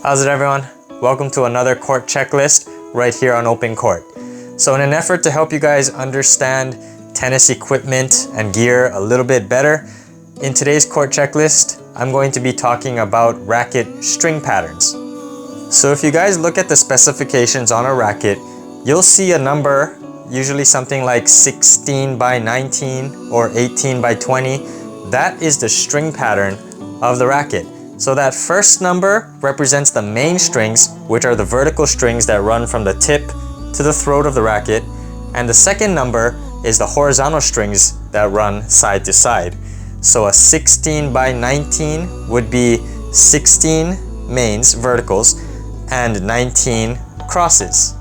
How's it, everyone? Welcome to another court checklist right here on OpenCourt. So in an effort to help you guys understand tennis equipment and gear a little bit better, in today's court checklist, I'm going to be talking about racket string patterns. So if you guys look at the specifications on a racket, you'll see a number, usually something like 16 by 19 or 18 by 20. That is the string pattern of the racket. So that first number represents the main strings, which are the vertical strings that run from the tip to the throat of the racket. And the second number is the horizontal strings that run side to side. So a 16 by 19 would be 16 mains, verticals, and 19 crosses.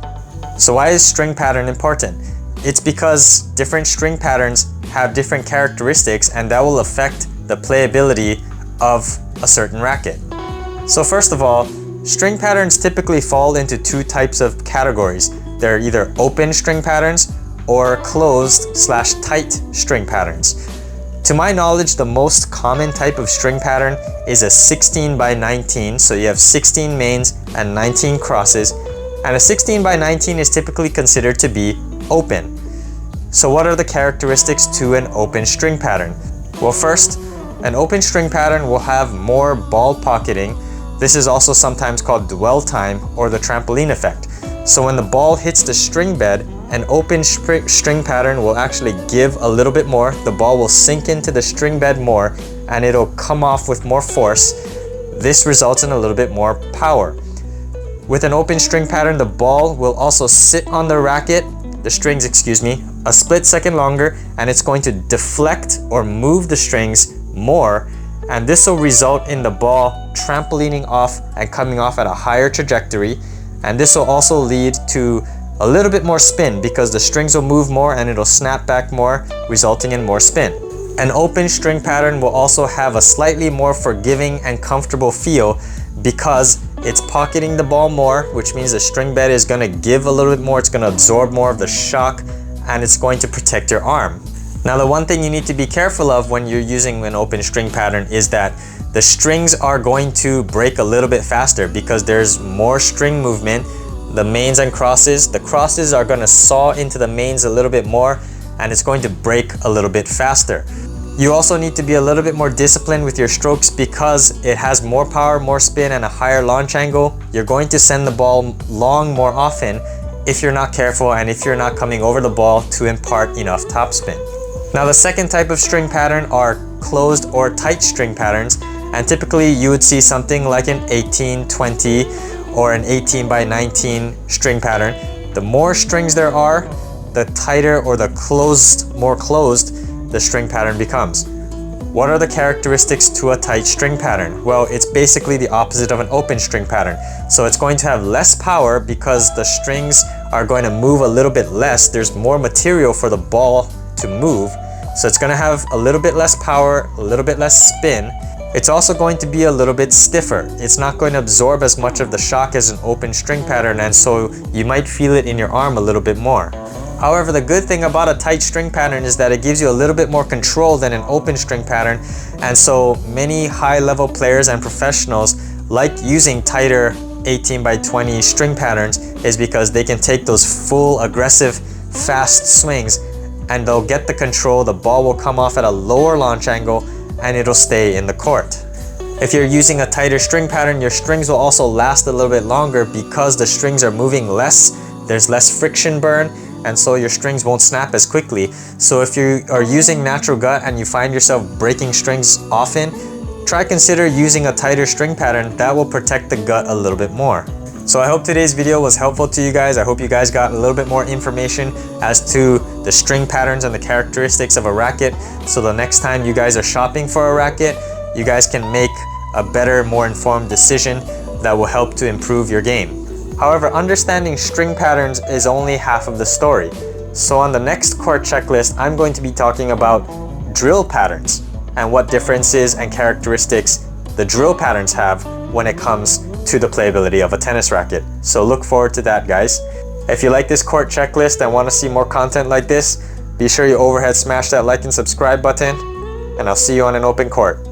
So why is string pattern important? It's because different string patterns have different characteristics, and that will affect the playability of a certain racket. So first of all, string patterns typically fall into two types of categories. They're either open string patterns or closed/tight string patterns. To my knowledge, the most common type of string pattern is a 16 by 19, so you have 16 mains and 19 crosses, and a 16 by 19 is typically considered to be open. So what are the characteristics to an open string pattern? Well, first, an open string pattern will have more ball pocketing. This is also sometimes called dwell time or the trampoline effect. So when the ball hits the string bed, an open string pattern will actually give a little bit more. The ball will sink into the string bed more and it'll come off with more force. This results in a little bit more power. With an open string pattern, the ball will also sit on the racket, the strings, a split second longer, and it's going to deflect or move the strings more, and this will result in the ball trampolining off and coming off at a higher trajectory, and this will also lead to a little bit more spin because the strings will move more and it'll snap back more, resulting in more spin. An open string pattern will also have a slightly more forgiving and comfortable feel because it's pocketing the ball more, which means the string bed is going to give a little bit more, it's going to absorb more of the shock, and it's going to protect your arm. Now, the one thing you need to be careful of when you're using an open string pattern is that the strings are going to break a little bit faster because there's more string movement. The mains and crosses, the crosses are going to saw into the mains a little bit more, and it's going to break a little bit faster. You also need to be a little bit more disciplined with your strokes because it has more power, more spin, and a higher launch angle. You're going to send the ball long more often if you're not careful and if you're not coming over the ball to impart enough topspin. Now, the second type of string pattern are closed or tight string patterns, and typically you would see something like an 18-20 or an 18 by 19 string pattern. The more strings there are, the tighter or the more closed the string pattern becomes. What are the characteristics to a tight string pattern? Well, it's basically the opposite of an open string pattern. So it's going to have less power because the strings are going to move a little bit less. There's more material for the ball to move, so it's going to have a little bit less power, a little bit less spin. It's also going to be a little bit stiffer. It's not going to absorb as much of the shock as an open string pattern, and so you might feel it in your arm a little bit more. However, the good thing about a tight string pattern is that it gives you a little bit more control than an open string pattern, and so many high-level players and professionals like using tighter 18 by 20 string patterns is because they can take those full aggressive fast swings and they'll get the control. The ball will come off at a lower launch angle and it'll stay in the court. If you're using a tighter string pattern, your strings will also last a little bit longer because the strings are moving less, there's less friction burn, and so your strings won't snap as quickly. So if you are using natural gut and you find yourself breaking strings often, consider using a tighter string pattern that will protect the gut a little bit more. So I hope today's video was helpful to you guys. I hope you guys got a little bit more information as to the string patterns and the characteristics of a racket. So the next time you guys are shopping for a racket, you guys can make a better, more informed decision that will help to improve your game. However, understanding string patterns is only half of the story. So on the next court checklist, I'm going to be talking about drill patterns and what differences and characteristics the drill patterns have when it comes to the playability of a tennis racket. So look forward to that, guys. If you like this court checklist and want to see more content like this, be sure you overhead smash that like and subscribe button, and I'll see you on an open court.